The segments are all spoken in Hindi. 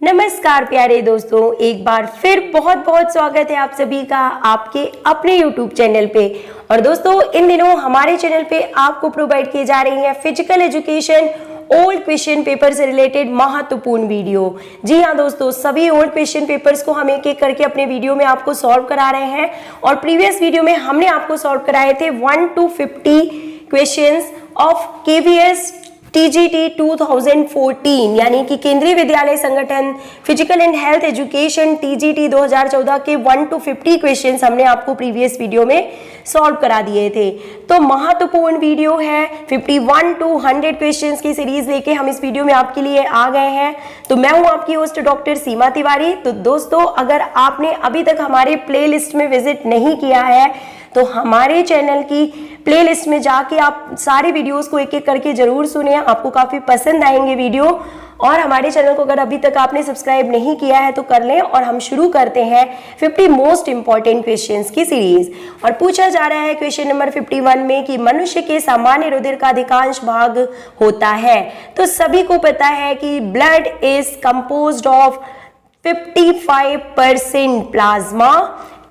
नमस्कार प्यारे दोस्तों, एक बार फिर बहुत बहुत स्वागत है आप सभी का आपके अपने YouTube चैनल पे। और दोस्तों, इन दिनों हमारे चैनल पे आपको प्रोवाइड की जा रही है physical education old question paper से रिलेटेड महत्वपूर्ण वीडियो। जी हाँ दोस्तों, सभी ओल्ड क्वेश्चन पेपर्स को हम एक एक करके अपने वीडियो में आपको सॉल्व करा रहे हैं। और प्रीवियस वीडियो में हमने आपको सॉल्व कराए थे 1 to 50 questions of KVS TGT 2014 यानी कि केंद्रीय विद्यालय संगठन physical and health education TGT 2014 के 1 to 50 क्वेश्चंस हमने आपको प्रीवियस वीडियो में सॉल्व करा दिए थे। तो महत्वपूर्ण वीडियो है, 51 to 100 क्वेश्चंस की सीरीज लेके हम इस वीडियो में आपके लिए आ गए हैं। तो मैं हूं आपकी होस्ट डॉक्टर सीमा तिवारी। तो दोस्तों, अगर आपने अभी तक हमारे प्लेलिस्ट में विजिट नहीं किया है तो हमारे चैनल की प्लेलिस्ट में जाके आप सारे वीडियोस को एक एक करके जरूर सुने, आपको काफी पसंद आएंगे वीडियो। और हमारे चैनल को अगर अभी तक आपने सब्सक्राइब नहीं किया है तो कर लें। और हम शुरू करते हैं 50 मोस्ट इंपॉर्टेंट क्वेश्चंस की सीरीज। और पूछा जा रहा है क्वेश्चन नंबर 51 में कि मनुष्य के सामान्य रुधिर का अधिकांश भाग होता है। तो सभी को पता है कि blood is composed of 55% plasma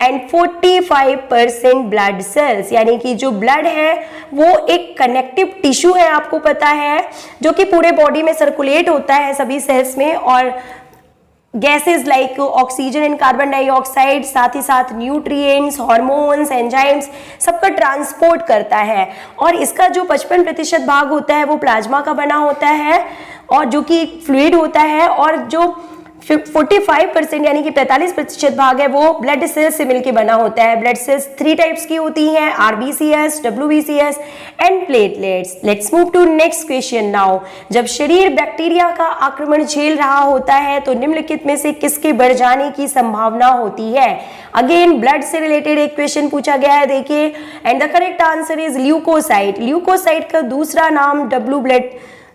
and 45% blood cells, यानी कि जो ब्लड है वो एक कनेक्टिव टिश्यू है, आपको पता है, जो कि पूरे बॉडी में सर्कुलेट होता है सभी सेल्स में। और gases like oxygen and carbon dioxide, साथ ही साथ न्यूट्रिएंट्स, हार्मोन्स, एंजाइम्स, सबका ट्रांसपोर्ट करता है। और इसका जो 55% भाग होता है वो प्लाज्मा का बना होता है, और जो कि फ्लूइड होता है। और जो 45% यानी कि 45% भाग है वो ब्लड सेल्स से मिलकर बना होता है। ब्लड सेल्स 3 टाइप्स की होती हैं, RBCS, WBCS and platelets. Let's move to next question now. जब शरीर बैक्टीरिया का आक्रमण झेल रहा होता है तो निम्नलिखित में से किसके बढ़ जाने की संभावना होती है? अगेन ब्लड से रिलेटेड एक क्वेश्चन पूछा गया है, देखिए। And the correct answer is leucocyte. Leucocyte का दूसरा नाम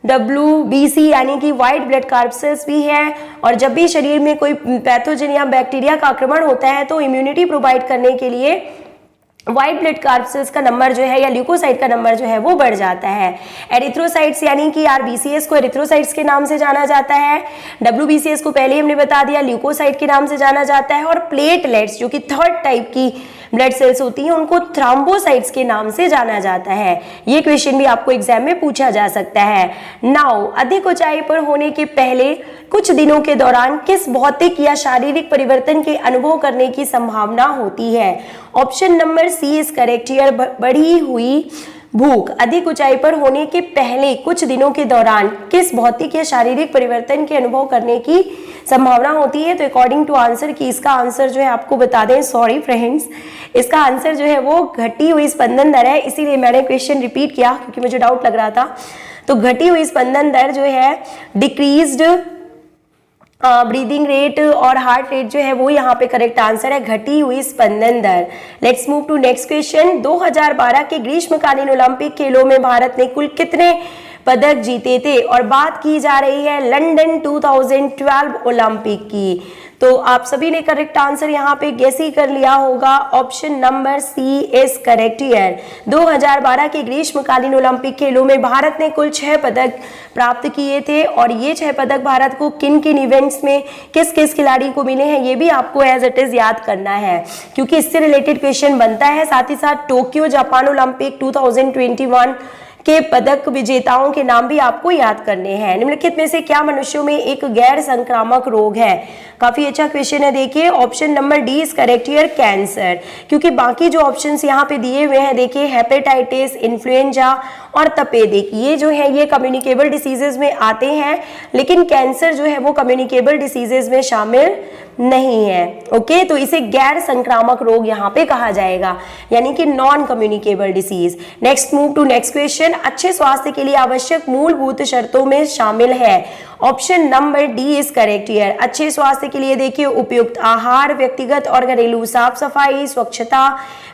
WBC यानी कि व्हाइट ब्लड कार्पसेल्स भी है। और जब भी शरीर में कोई पैथोजन या बैक्टीरिया का आक्रमण होता है तो इम्यूनिटी प्रोवाइड करने के लिए व्हाइट ब्लड कार्पसेल्स का नंबर जो है या ल्यूकोसाइट का नंबर जो है वो बढ़ जाता है। एरिथ्रोसाइट्स यानी कि RBCS को एरिथ्रोसाइट्स के नाम से जाना जाता है। WBCS को पहले हमने बता दिया, ल्यूकोसाइट के नाम से जाना जाता है। और प्लेटलेट्स जो कि थर्ड टाइप की ब्लड सेल्स होती हैं उनको थ्रोम्बोसाइट्स के नाम से जाना जाता है। ये क्वेश्चन भी आपको एग्जाम में पूछा जा सकता है। नाउ, अधिक ऊंचाई पर होने के पहले कुछ दिनों के दौरान किस भौतिक या शारीरिक परिवर्तन के अनुभव करने की संभावना होती है? Option number C is correct here. बढ़ी हुई भूख। अधिक ऊंचाई पर होने के पहले कुछ दिनों के दौरान किस भौतिक या शारीरिक परिवर्तन के अनुभव करने की संभावना होती है? तो अकॉर्डिंग टू आंसर की इसका आंसर जो है आपको बता दें, सॉरी फ्रेंड्स, इसका आंसर जो है वो घटी हुई स्पंदन दर है। इसीलिए मैंने क्वेश्चन रिपीट किया क्योंकि मुझे डाउट लग रहा था। तो घटी हुई स्पंदन दर जो है, डिक्रीज्ड ब्रीदिंग रेट और हार्ट रेट जो है वो यहाँ पे करेक्ट आंसर है, घटी हुई स्पंदन दर। Let's move to next question. 2012 के ग्रीष्मकालीन ओलंपिक खेलों में भारत ने कुल कितने पदक जीते थे? और बात की जा रही है लंदन 2012 ओलंपिक की। तो आप सभी ने करेक्ट आंसर यहाँ पे गेस ही कर लिया होगा। Option number C is correct here. 2012 के ग्रीष्मकालीन ओलंपिक खेलों में भारत ने कुल 6 पदक प्राप्त किए थे। और ये 6 पदक भारत को किन किन इवेंट्स में किस किस खिलाड़ी को मिले हैं ये भी आपको एज इट इज याद करना है, क्योंकि इससे रिलेटेड क्वेश्चन बनता है। साथ ही साथ टोक्यो जापान ओलंपिक 2021 के पदक विजेताओं के नाम भी आपको याद करने हैं। निम्नलिखित में से क्या मनुष्यों में एक गैर संक्रामक रोग है? काफी अच्छा क्वेश्चन है, देखिए। Option number D is correct here, cancer. क्योंकि बाकी जो ऑप्शंस यहाँ पे दिए हुए हैं, देखिए, हेपेटाइटिस, इन्फ्लुएंजा और तपेदिक, ये जो है ये कम्युनिकेबल डिसीजेज में आते हैं, लेकिन कैंसर जो है वो कम्युनिकेबल डिसीजेज में शामिल नहीं है। ओके, तो इसे गैर संक्रामक रोग यहाँ पे कहा जाएगा, यानी कि non communicable disease. Next move to next question. अच्छे स्वास्थ्य के लिए आवश्यक मूलभूत शर्तों में शामिल है। Option number D is correct here. अच्छे स्वास्थ्य के लिए देखिए, उपयुक्त आहार, व्यक्तिगत और घरेलू साफ सफाई, स्वच्छता,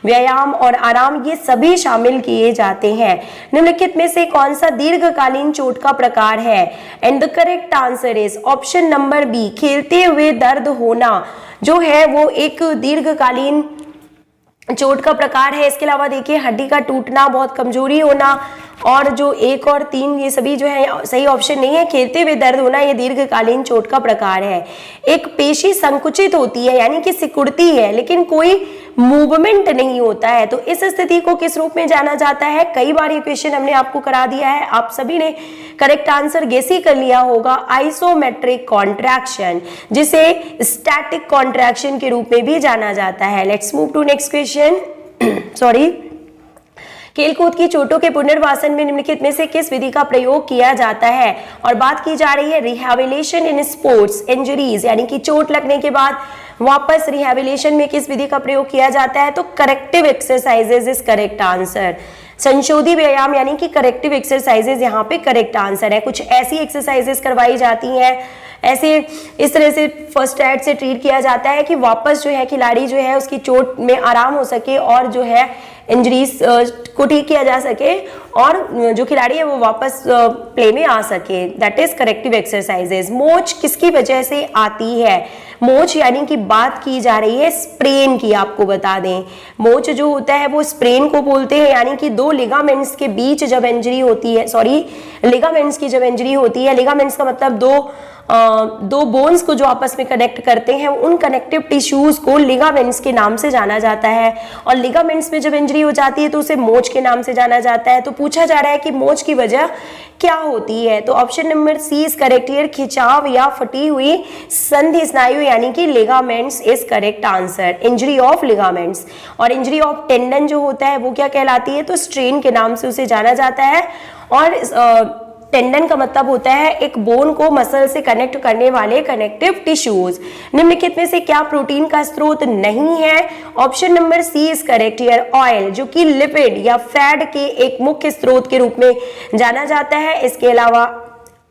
व्यायाम और आराम, ये सभी शामिल किए जाते हैं। निम्नलिखित में से कौन सा दीर्घकालीन चोट का प्रकार है? And the correct answer is option number B, खेलते हुए दर्द होना जो है वो एक दीर्घकालीन चोट का प्रकार है। इसके अलावा देखिए, हड्डी का टूटना, बहुत कमजोरी होना और जो 1 और 3 ये सभी जो है सही ऑप्शन नहीं है। खेलते हुए दर्द होना ये दीर्घकालीन चोट का प्रकार है। एक पेशी संकुचित होती है यानी कि सिकुड़ती है लेकिन कोई मूवमेंट नहीं होता है, तो इस स्थिति को किस रूप में जाना जाता है? कई बार ये क्वेश्चन हमने आपको करा दिया है, आप सभी ने करेक्ट आंसर गेस ही कर लिया होगा। आइसोमेट्रिक कॉन्ट्रैक्शन, जिसे स्टैटिक कॉन्ट्रैक्शन के रूप में भी जाना जाता है। Let's move to next question. Sorry, खेलकूद की चोटों के पुनर्वासन में निम्नलिखित में से किस विधि का प्रयोग किया जाता है? और बात की जा रही है रिहैबिलिटेशन इन स्पोर्ट्स इंजरीज, यानी कि चोट लगने के बाद वापस रिहैबिलिटेशन में किस विधि का प्रयोग किया जाता है? तो corrective exercises is correct answer. संशोधी व्यायाम यानी कि करेक्टिव एक्सरसाइजेज यहाँ पे करेक्ट आंसर है। कुछ ऐसी एक्सरसाइजेज करवाई जाती हैं, ऐसे इस तरह से फर्स्ट एड से ट्रीट किया जाता है कि वापस जो है खिलाड़ी जो है उसकी चोट में आराम हो सके और जो है इंजरीज को ठीक किया जा सके और जो खिलाड़ी है वो वापस प्ले में आ सके। That is corrective exercises. मोच किसकी वजह से आती है? मोच यानी कि बात की जा रही है स्प्रेन की। आपको बता दें मोच जो होता है वो स्प्रेन को बोलते हैं, यानी कि दो लिगामेंट्स के बीच जब इंजरी होती है, सॉरी लिगामेंट्स की जब इंजरी होती है, लिगामेंट्स का मतलब दो बोन्स को जो आपस में कनेक्ट करते हैं उन कनेक्टिव टिश्यूज को लिगामेंट्स के नाम से जाना जाता है। और लिगामेंट्स में जब इंजरी हो जाती है तो उसे मोच के नाम से जाना जाता है। तो पूछा जा रहा है कि मोच की वजह क्या होती है? तो option number C is correct here. खिंचाव या फटी हुई संधि स्नायु यानी कि ligaments is correct answer. Injury of ligaments. और इंजरी ऑफ टेंडन जो होता है वो क्या कहलाती है? तो स्ट्रेन के नाम से उसे जाना जाता है। और टेंडन का मतलब होता है एक बोन को मसल से कनेक्ट करने वाले कनेक्टिव टिश्यूज। निम्नलिखित में से क्या प्रोटीन का स्रोत नहीं है? Option number C is correct here. Oil, जो कि लिपिड या फैट के एक मुख्य स्रोत के रूप में जाना जाता है। इसके अलावा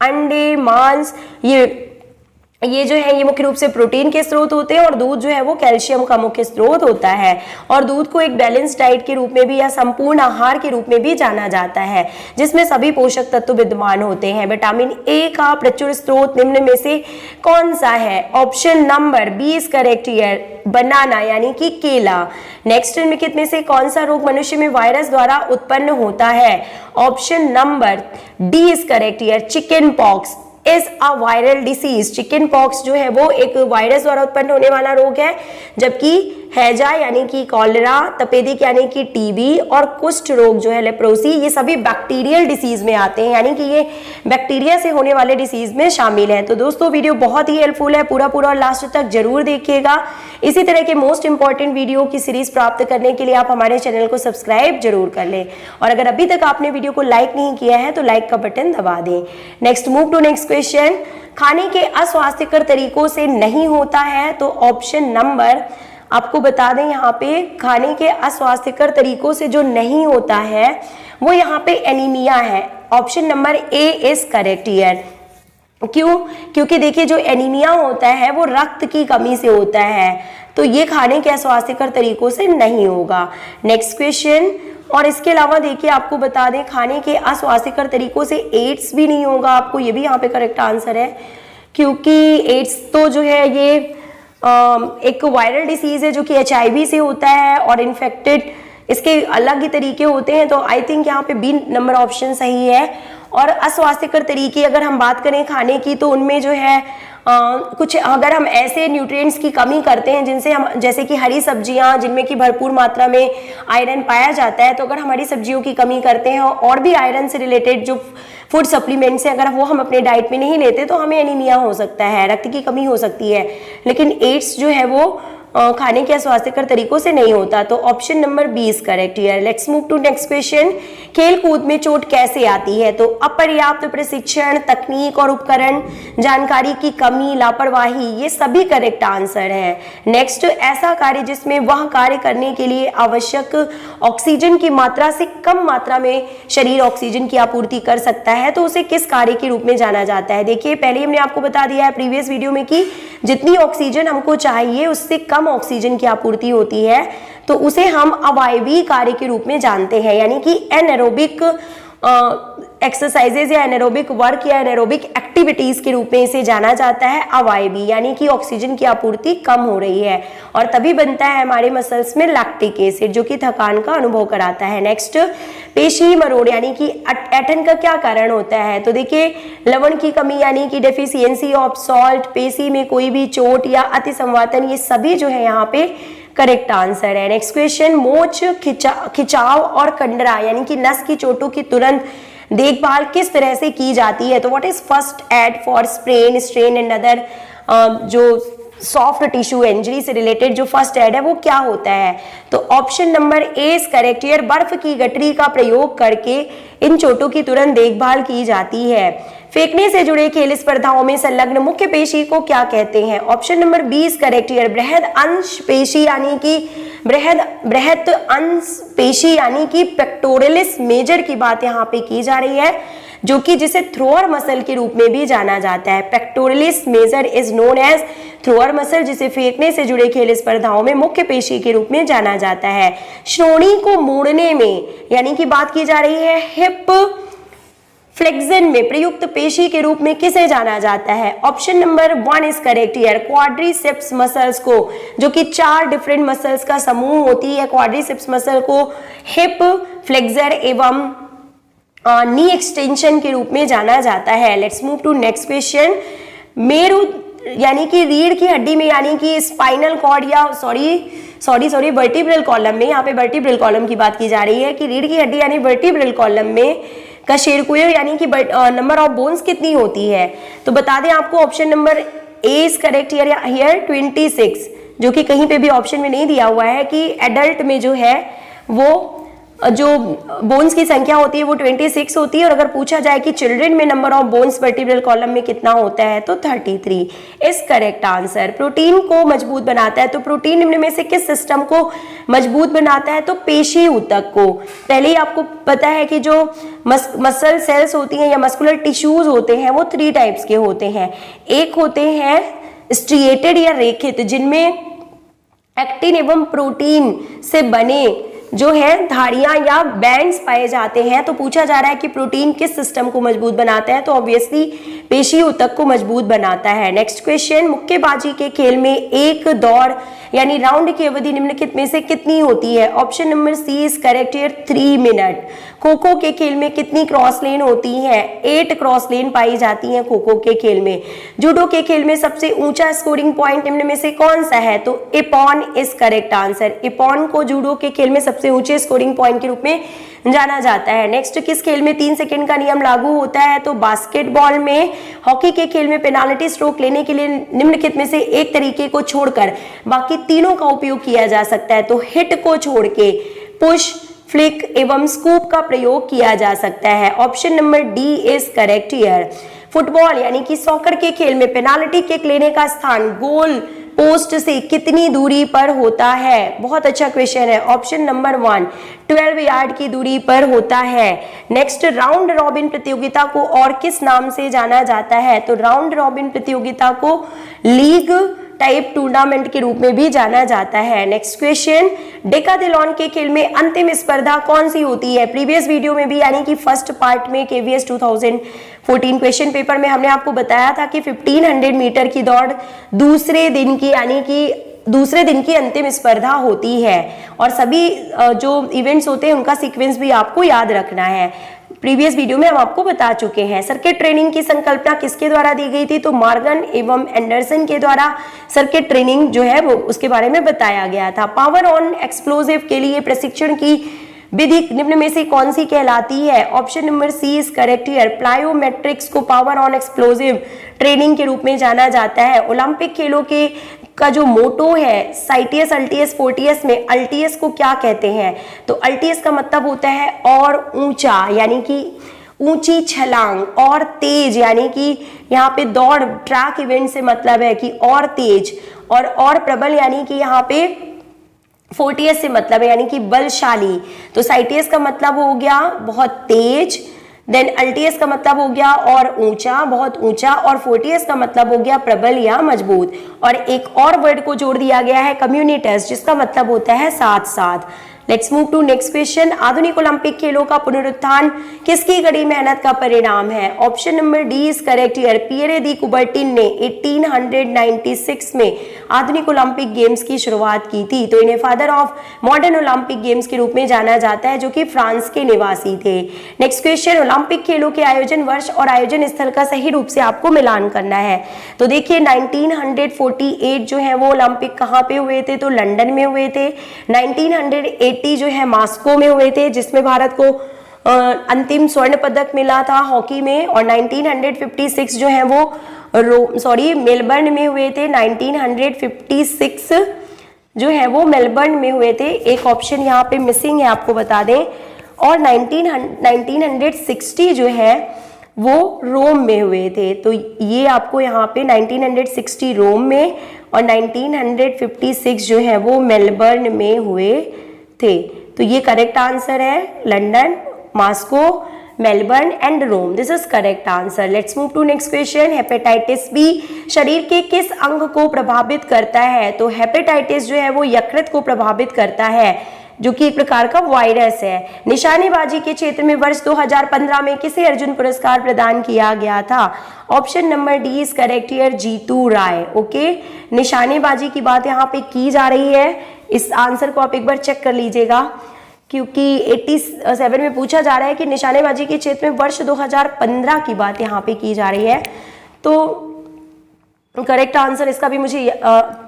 अंडे, मांस, ये जो है ये मुख्य रूप से प्रोटीन के स्रोत होते हैं और दूध जो है वो कैल्शियम का मुख्य स्रोत होता है। और दूध को एक बैलेंस डाइट के रूप में भी या संपूर्ण आहार के रूप में भी जाना जाता है जिसमें सभी पोषक तत्व विद्यमान होते हैं। विटामिन ए का प्रचुर स्रोत निम्न में से कौन सा है? Option number B is correct here. Banana यानी कि केला। नेक्स्ट निम्नलिखित में से कौन सा रोग मनुष्य में वायरस द्वारा उत्पन्न होता है? Option number D is correct here. Chicken pox is a viral disease. Chicken pox जो है वो एक वायरस द्वारा उत्पन्न होने वाला रोग है, जबकि हैजा यानी कि कॉलेरा, तपेदिक यानी कि टीबी और कुष्ठ रोग जो है लेप्रोसी, ये सभी बैक्टीरियल डिसीज में आते हैं, यानी कि ये बैक्टीरिया से होने वाले डिसीज में शामिल हैं। तो दोस्तों वीडियो बहुत ही हेल्पफुल है, पूरा और लास्ट तक जरूर देखिएगा। इसी तरह के मोस्ट इंपॉर्टेंट वीडियो की सीरीज प्राप्त करने के लिए आप हमारे चैनल को सब्सक्राइब जरूर कर लें और अगर अभी तक आपने वीडियो को लाइक नहीं किया है तो लाइक का बटन दबा दें। Next move to next question. खाने के अस्वास्थ्यकर तरीकों से नहीं होता है, तो ऑप्शन नंबर आपको बता दें यहाँ पे खाने के अस्वास्थ्यकर तरीकों से जो नहीं होता है वो यहाँ पे एनीमिया है। Option number A is correct here. क्यों? क्योंकि देखिए जो एनीमिया होता है वो रक्त की कमी से होता है, तो ये खाने के अस्वास्थ्यकर तरीकों से नहीं होगा। Next question. और इसके अलावा देखिए आपको बता दें खाने के अस्वास्थ्यकर तरीकों से एड्स भी नहीं होगा आपको, ये भी यहाँ पे करेक्ट आंसर है, क्योंकि एड्स तो जो है ये एक वायरल डिसीज है जो कि HIV से होता है और इन्फेक्टेड इसके अलग ही तरीके होते हैं। तो आई थिंक यहाँ पे बी नंबर ऑप्शन सही है। और अस्वास्थ्यकर तरीके अगर हम बात करें खाने की तो उनमें जो है कुछ अगर हम ऐसे न्यूट्रिएंट्स की कमी करते हैं जिनसे हम, जैसे कि हरी सब्जियां जिनमें कि भरपूर मात्रा में आयरन पाया जाता है, तो अगर हम हरी सब्जियों की कमी करते हैं और भी आयरन से रिलेटेड जो फूड सप्लीमेंट्स हैं अगर वो हम अपने डाइट में नहीं लेते तो हमें एनीमिया हो सकता है, रक्त की कमी हो सकती है। लेकिन एड्स जो है वो खाने के अस्वास्थ्यकर तरीकों से नहीं होता, तो option number B is correct here. Let's move to next question. खेल कूद में चोट कैसे आती है? तो अपर्याप्त प्रशिक्षण, तकनीक और उपकरण, जानकारी की कमी, लापरवाही, ये सभी करेक्ट आंसर है। नेक्स्ट, ऐसा कार्य जिसमें वह कार्य करने के लिए आवश्यक ऑक्सीजन की मात्रा से कम मात्रा में शरीर ऑक्सीजन की आपूर्ति कर सकता है, तो उसे किस कार्य के रूप में जाना जाता है? देखिए पहले हमने आपको बता दिया है प्रीवियस वीडियो में कि जितनी ऑक्सीजन हमको चाहिए उससे कम ऑक्सीजन की आपूर्ति होती है तो उसे हम अवायवीय कार्य के रूप में जानते हैं, यानी कि एनएरोबिक एक्सरसाइजेज या एनारोबिक वर्क या एनारोबिक एक्टिविटीज के रूप में इसे जाना जाता है अवायवी, यानी कि ऑक्सीजन की आपूर्ति कम हो रही है और तभी बनता है हमारे मसल्स में लैक्टिक एसिड जो कि थकान का अनुभव कराता है। नेक्स्ट, पेशी मरोड़ यानी कि ऐंठन का क्या कारण होता है? तो देखिए, लवण की कमी यानी कि डेफिशिएंसी ऑफ सॉल्ट, पेशी में कोई भी चोट या अति संवातन, ये सभी जो है यहाँ पे करेक्ट आंसर है। नेक्स्ट क्वेश्चन, मोच, खिंचाव और कंडरा यानी कि नस की चोटों की तुरंत देखभाल किस तरह से की जाती है? तो what is first aid for sprain, strain and other जो सॉफ्ट टिश्यू इंजरी से रिलेटेड जो फर्स्ट एड है वो क्या होता है? तो option number A is correct here. बर्फ की गठरी का प्रयोग करके इन चोटों की तुरंत देखभाल की जाती है। फेंकने से जुड़े खेल स्पर्धाओं में संलग्न मुख्य पेशी को क्या कहते हैं? Option number B is correct here. बृहद अंश पेशी यानी कि बृहद अंश पेशी यानी कि पेक्टोरलिस मेजर की बात यहाँ पे की जा रही है, जो कि जिसे थ्रोअर मसल के रूप में भी जाना जाता है। Pectoralis major is known as thrower muscle, जिसे फेंकने से जुड़े खेल स्पर्धाओं में मुख्य पेशी के रूप में जाना जाता है। श्रोणी को मोड़ने में यानी कि बात की जा रही है हिप फ्लेक्शन में प्रयुक्त पेशी के रूप में किसे जाना जाता है? Option number 1 is correct here. Quadriceps muscles को, जो कि 4 डिफरेंट मसल्स का समूह होती है, क्वाड्रिसेप्स मसल को हिप फ्लेक्सर एवं नी एक्सटेंशन के रूप में जाना जाता है। Let's move to next question. मेरु यानी कि रीढ़ की हड्डी में यानी कि स्पाइनल कॉर्ड या सॉरी वर्टिब्रल कॉलम में, यहाँ पे वर्टिब्रल कॉलम की बात की जा रही है कि रीढ़ की हड्डी यानी वर्टिब्रल कॉलम में कशेरुकियों यानी कि नंबर ऑफ बोन्स कितनी होती है? तो बता दें आपको, option number A is correct here 26, जो कि कहीं पे भी ऑप्शन में नहीं दिया हुआ है कि एडल्ट में जो है वो जो बोन्स की संख्या होती है वो 26 होती है, और अगर पूछा जाए कि चिल्ड्रन में number of bones vertebral column में कितना होता है तो 33 इज करेक्ट आंसर। प्रोटीन को मजबूत बनाता है, तो प्रोटीन निम्न में से किस सिस्टम को मजबूत बनाता है? तो पेशी ऊतक को। पहले ही आपको पता है कि जो मसल सेल्स होती हैं या मस्कुलर टिश्यूज होते हैं वो 3 टाइप्स के होते हैं। एक होते हैं स्ट्रिएटेड या रेखित, जिनमें एक्टिन एवं प्रोटीन से बने जो है धारियां या बैंड्स पाए जाते हैं। तो पूछा जा रहा है कि प्रोटीन किस सिस्टम को मजबूत बनाता है? तो ऑब्वियसली पेशी ऊतक को मजबूत बनाता है। नेक्स्ट क्वेश्चन, मुक्केबाजी के खेल में एक दौड़ यानी राउंड की अवधि निम्नलिखित में से कितनी होती है? Option number C is correct here 3 minute. Kho kho के खेल में कितनी क्रॉस लेन होती है? 8 क्रॉस लेन पाई जाती हैं खो खो के खेल में। जूडो के खेल में सबसे ऊंचा स्कोरिंग पॉइंट निम्न में से कौन सा है? तो इपॉन इज करेक्ट आंसर। इपॉन को जूडो के खेल में सबसे ऊंचे स्कोरिंग पॉइंट के रूप में जाना जाता है। नेक्स्ट, किस खेल में 3 सेकंड का नियम लागू होता है? तो बास्केटबॉल में। हॉकी के खेल में पेनाल्टी स्ट्रोक लेने के लिए निम्नलिखित में से एक तरीके को छोड़कर बाकी तीनों का उपयोग किया जा सकता है। तो हिट को छोड़ के पुश, फ्लिक एवं स्कूप का प्रयोग किया जा सकता है। Option number D is correct here. Football यानी कि सॉकर के खेल में पेनाल्टी किक लेने का स्थान गोल पोस्ट से कितनी दूरी पर होता है? बहुत अच्छा क्वेश्चन है। ऑप्शन नंबर 1 12 यार्ड की दूरी पर होता है। नेक्स्ट, राउंड रॉबिन प्रतियोगिता को और किस नाम से जाना जाता है? तो राउंड रॉबिन प्रतियोगिता को लीग टाइप टूर्नामेंट के रूप में भी जाना जाता है। नेक्स्ट क्वेश्चन, डेकाथलॉन के खेल में अंतिम स्पर्धा कौन सी होती है? प्रीवियस वीडियो में भी यानी कि फर्स्ट पार्ट में KVS 2014 क्वेश्चन पेपर में हमने आपको बताया था कि 1500 मीटर की दौड़ दूसरे दिन की अंतिम स्पर्धा होती है, और सभी जो इवेंट्स होते हैं उनका सीक्वेंस भी आपको याद रखना है। प्रीवियस वीडियो में हम आपको बता चुके हैं। सर्किट ट्रेनिंग की संकल्पना किसके द्वारा दी गई थी? तो मॉर्गन एवं एंडरसन के द्वारा सर्किट ट्रेनिंग जो है वो उसके बारे में बताया गया था। पावर ऑन एक्सप्लोजिव के लिए प्रशिक्षण की विधि निम्न में से कौन सी कहलाती है? Option number C is correct here. Plyometrics को पावर ऑन एक्सप्लोजिव ट्रेनिंग के रूप में जाना जाता है। ओलंपिक खेलों के का जो मोटो है साइटियस, अल्टियस, फोर्टियस में अल्टियस को क्या कहते हैं? तो अल्टियस का मतलब होता है और ऊंचा, यानी कि ऊंची छलांग, और तेज यानी कि यहाँ पे दौड़ ट्रैक इवेंट से मतलब है कि और तेज, और प्रबल यानी कि यहाँ पे फोर्टियस से मतलब है यानी कि बलशाली। तो साइटियस का मतलब हो गया बहुत तेज, देन अल्टियस का मतलब हो गया और ऊंचा, बहुत ऊंचा, और फोर्टियस का मतलब हो गया प्रबल या मजबूत। और एक और वर्ड को जोड़ दिया गया है कम्युनिटस, जिसका मतलब होता है साथ साथ। Let's move to next question. आधुनिक ओलंपिक खेलों का पुनरुत्थान किसकी कड़ी मेहनत का परिणाम है? Option number D is correct here. Pierre de Coubertin ने 1896 में आधुनिक ओलंपिक गेम्स की शुरुआत की थी, तो इन्हें father of modern Olympic games के रूप में जाना जाता है, जो कि फ्रांस के निवासी थे। नेक्स्ट क्वेश्चन, ओलंपिक खेलों के आयोजन वर्ष और आयोजन स्थल का सही रूप से आपको मिलान करना है। तो देखिए 1948 जो है वो ओलंपिक कहाँ पे हुए थे? तो लंदन में हुए थे। 1980 जो है मॉस्को में हुए थे, जिसमें भारत को अंतिम स्वर्ण पदक मिला था हॉकी में। और 1956 जो है वो मेलबर्न में हुए थे। 1956 जो है वो मेलबर्न में हुए थे। एक ऑप्शन यहाँ पे मिसिंग है, आपको बता दें। और 1960 जो है वो रोम में हुए थे। तो ये आपको यहाँ पे 1960 रोम में और 1956 जो है वो मेलबर्न में हुए थे। तो ये करेक्ट आंसर है, London, Moscow, Melbourne and Rome. This is correct answer. Let's move to next question. Hepatitis B शरीर के किस अंग को प्रभावित करता है? तो हेपेटाइटिस जो है वो यकृत को प्रभावित करता है, जो कि एक प्रकार का वायरस है। निशानेबाजी के क्षेत्र में वर्ष 2015 में किसे अर्जुन पुरस्कार प्रदान किया गया था? Option number D is correct here, Jitu Rai. Okay, निशानेबाजी की बात यहाँ पे की जा रही है। इस आंसर को आप एक बार चेक कर लीजिएगा, क्योंकि 87 में पूछा जा रहा है कि निशानेबाजी के क्षेत्र में वर्ष 2015 की बात यहाँ पे की जा रही है। तो करेक्ट आंसर इसका भी मुझे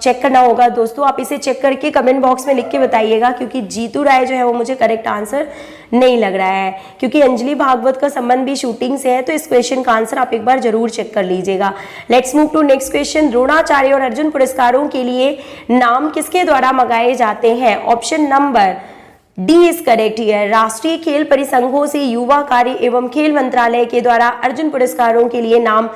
चेक करना होगा दोस्तों। आप इसे चेक करके कमेंट बॉक्स में लिख के बताइएगा, क्योंकि जीतू राय जो है वो मुझे करेक्ट आंसर नहीं लग रहा है, क्योंकि अंजलि भागवत का संबंध भी शूटिंग से है। तो इस क्वेश्चन का आंसर आप एक बार जरूर चेक कर लीजिएगा। Let's move to next question. Dronacharya और अर्जुन पुरस्कारों के लिए नाम किसके द्वारा मंगाए जाते हैं? Option number D is correct here. राष्ट्रीय खेल परिसंघों से युवा कार्य एवं खेल मंत्रालय के द्वारा अर्जुन पुरस्कारों के लिए नाम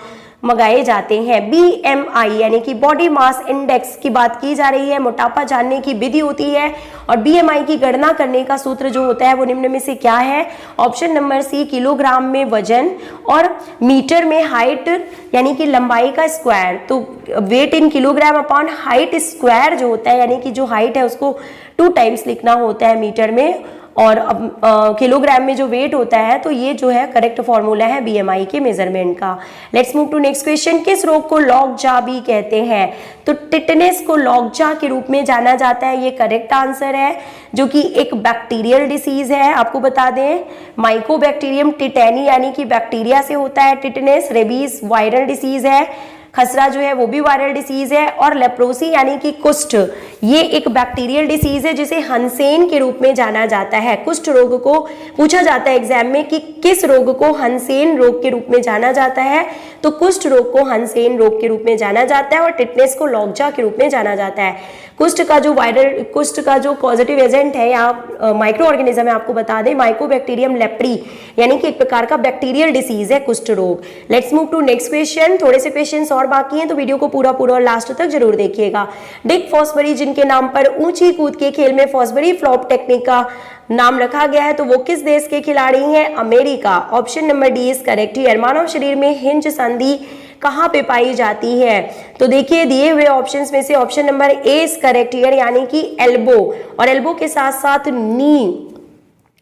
मंगाए जाते हैं। BMI यानी कि बॉडी मास इंडेक्स की बात की जा रही है। मोटापा जानने की विधि होती है और BMI की गणना करने का सूत्र जो होता है वो निम्न में से क्या है? ऑप्शन नंबर सी, किलोग्राम में वजन और मीटर में हाइट यानी कि लंबाई का स्क्वायर। तो weight in kilogram upon height square जो होता है, यानी कि जो हाइट है उसको 2 टाइम्स लिखना होता है मीटर में, और अब किलोग्राम में जो वेट होता है। तो ये जो है करेक्ट फॉर्मूला है BMI के मेजरमेंट का। Let's move to next question. किस रोग को लॉकजा भी कहते हैं? तो टिटनेस को लॉकजा के रूप में जाना जाता है, ये करेक्ट आंसर है, जो कि एक बैक्टीरियल डिसीज है। आपको बता दें, माइकोबैक्टीरियम टिटेनी यानी कि बैक्टीरिया से होता है टिटनेस। रेबीज वायरल डिसीज है। खसरा जो है वो भी वायरल डिसीज है। और लेप्रोसी यानी कि कुष्ठ, ये एक बैक्टीरियल डिसीज है जिसे हंसेन के रूप में जाना जाता है। कुष्ठ रोग को पूछा जाता है एग्जाम में कि किस रोग को हंसेन रोग के रूप में जाना जाता है? तो कुष्ठ रोग को हंसेन रोग के रूप में जाना जाता है और टिटनेस को लॉकजा के रूप में जाना जाता है। कुष्ठ का जो पॉजिटिव एजेंट है या माइक्रो ऑर्गेनिज्म है, आपको बता दें, माइकोबैक्टीरियम लेप्री यानी कि एक प्रकार का बैक्टीरियल डिसीज है कुष्ठ रोग। Let's move to next question. थोड़े से क्वेश्चंस और बाकी हैं, तो वीडियो को पूरा और लास्ट तक जरूर देखिएगा। डिक फॉसबरी जिनके नाम पर ऊंची कूद के खेल में फॉसबरी फ्लॉप टेक्निक का नाम रखा गया है, तो वो किस देश के खिलाड़ी हैं? America. Option number D is correct here. मानव शरीर में हिंज संधि कहाँ पे पाई जाती है? तो देखिए दिए हुए ऑप्शंस में से option number A is correct here, यानी कि एल्बो, और एल्बो के साथ साथ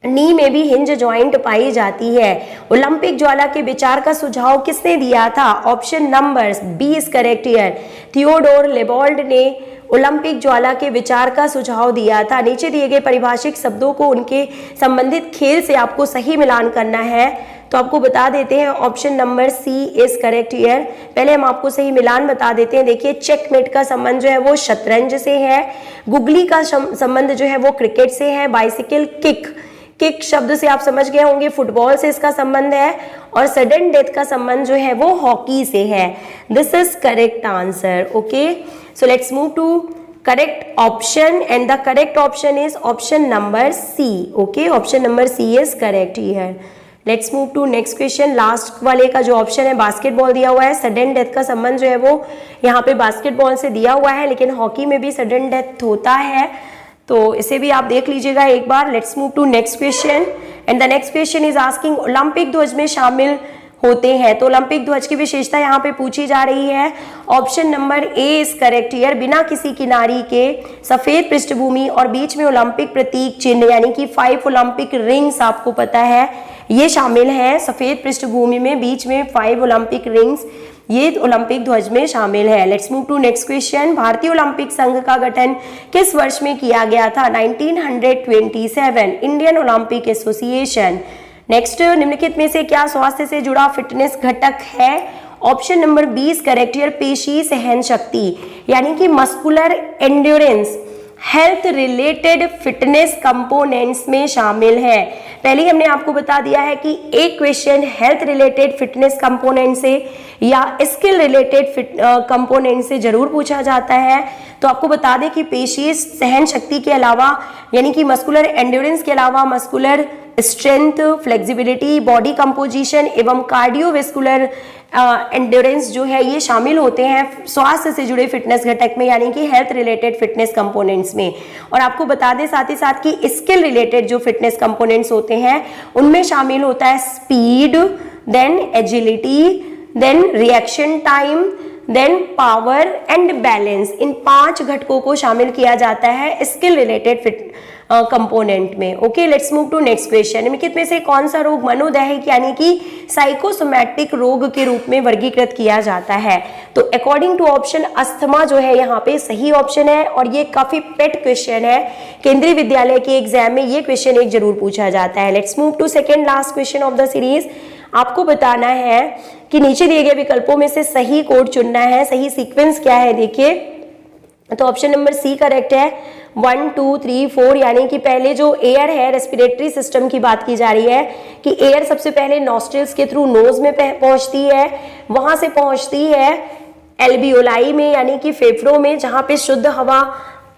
नी में भी हिंज जॉइंट पाई जाती है। ओलंपिक ज्वाला के विचार का सुझाव किसने दिया था? Option number B is correct here. Theodore Lebold ने ओलंपिक ज्वाला के विचार का सुझाव दिया था। नीचे दिए गए परिभाषिक शब्दों को उनके संबंधित खेल से आपको सही मिलान करना है, तो आपको बता देते हैं option number C is correct here. पहले हम आपको सही मिलान बता देते हैं। देखिए चेकमेट का संबंध जो है वो शतरंज से है। गुगली का संबंध जो है वो क्रिकेट से है। बाइसिकल किक शब्द से आप समझ गए होंगे, फुटबॉल से इसका संबंध है। और सडन डेथ का संबंध जो है वो हॉकी से है। This is correct answer. Okay, so let's move to correct option and the correct option is option number C. Okay, option number C is correct here. Let's move to next question. Last वाले का जो ऑप्शन है बास्केटबॉल दिया हुआ है। सडन डेथ का संबंध जो है वो यहाँ पे बास्केटबॉल से दिया हुआ है, लेकिन हॉकी में भी सडन डेथ होता है, तो इसे भी आप देख लीजिएगा एक बार। Let's move to next question and the next question is asking Olympic ध्वज में शामिल होते हैं। तो ओलंपिक ध्वज की विशेषता यहाँ पे पूछी जा रही है। Option number A is correct here. बिना किसी किनारी के सफेद पृष्ठभूमि और बीच में ओलंपिक प्रतीक चिन्ह यानी कि 5 ओलंपिक रिंग्स आपको पता है ये शामिल है। सफेद पृष्ठभूमि में बीच में 5 ओलंपिक रिंग्स ये ओलंपिक ध्वज में शामिल है। Let's move to next question. भारतीय ओलंपिक संघ का गठन किस वर्ष में किया गया था? 1927। Indian Olympic association. नेक्स्ट, निम्नलिखित में से क्या स्वास्थ्य से जुड़ा फिटनेस घटक है? Option number 20 correct here. पेशी सहन शक्ति यानी कि muscular endurance health related fitness components में शामिल है। पहले हमने आपको बता दिया है कि एक question health related fitness component से या स्किल रिलेटेड कंपोनेंट से जरूर पूछा जाता है। तो आपको बता दें कि पेशी सहन शक्ति के अलावा यानी कि मस्कुलर एंड्योरेंस के अलावा muscular strength, flexibility, body composition एवं कार्डियोवेस्कुलर एंड्योरेंस जो है ये शामिल होते हैं स्वास्थ्य से जुड़े फिटनेस घटक में यानी कि हेल्थ रिलेटेड फिटनेस कंपोनेंट्स में। और आपको बता दें साथ ही साथ कि स्किल रिलेटेड जो फिटनेस कंपोनेंट्स होते हैं उनमें शामिल होता है speed, then agility, then reaction time, then power and balance. इन 5 घटकों को शामिल किया जाता है स्किल रिलेटेड फिट कंपोनेंट में। Okay, let's move to next question. निम्नलिखित में से कौन सा रोग मनोदैहिक यानी कि साइकोसोमैटिक रोग के रूप में वर्गीकृत किया जाता है? तो अकॉर्डिंग टू ऑप्शन अस्थमा जो है यहाँ पे सही ऑप्शन है और ये काफी पेट क्वेश्चन है। केंद्रीय विद्यालय के एग्जाम में ये क्वेश्चन एक जरूर पूछा जाता है। Let's move to second last question of the series. आपको बताना है कि नीचे दिए गए विकल्पों में से सही कोड चुनना है। सही सीक्वेंस क्या है देखिए, तो ऑप्शन नंबर सी करेक्ट है। 1 2 3 4 यानी कि पहले जो एयर है रेस्पिरेटरी सिस्टम की बात की जा रही है कि एयर सबसे पहले नॉस्ट्रिल्स के थ्रू नोज में पहुंचती है, वहां से पहुंचती है एल्वियोलाई में यानी कि फेफड़ों में जहां पे शुद्ध हवा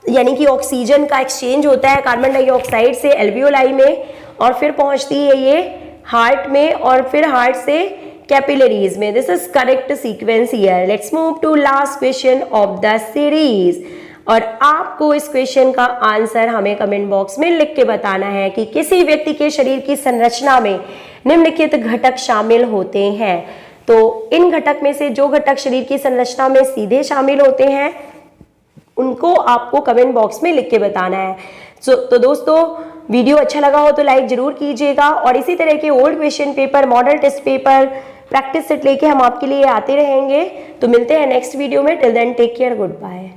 यानी कि ऑक्सीजन का एक्सचेंज होता है कार्बन डाइऑक्साइड से एल्वियोलाई में, और फिर पहुंचती है ये हार्ट में और फिर हार्ट से कैपिलरीज में। This is correct sequence here. Let's move to last question of the series और आपको इस क्वेश्चन का आंसर हमें कमेंट बॉक्स में लिख के बताना है कि किसी व्यक्ति के शरीर की संरचना में निम्नलिखित घटक शामिल होते हैं। तो इन घटक में से जो घटक शरीर की संरचना में सीधे शामिल होते हैं उनको आपको कमेंट बॉक्स में लिख के बताना है। तो दोस्तों वीडियो अच्छा लगा हो तो लाइक जरूर कीजिएगा और इसी तरह के old question paper, model test paper, practice set लेके हम आपके लिए आते रहेंगे। तो मिलते हैं नेक्स्ट वीडियो में। Till then take care, good bye.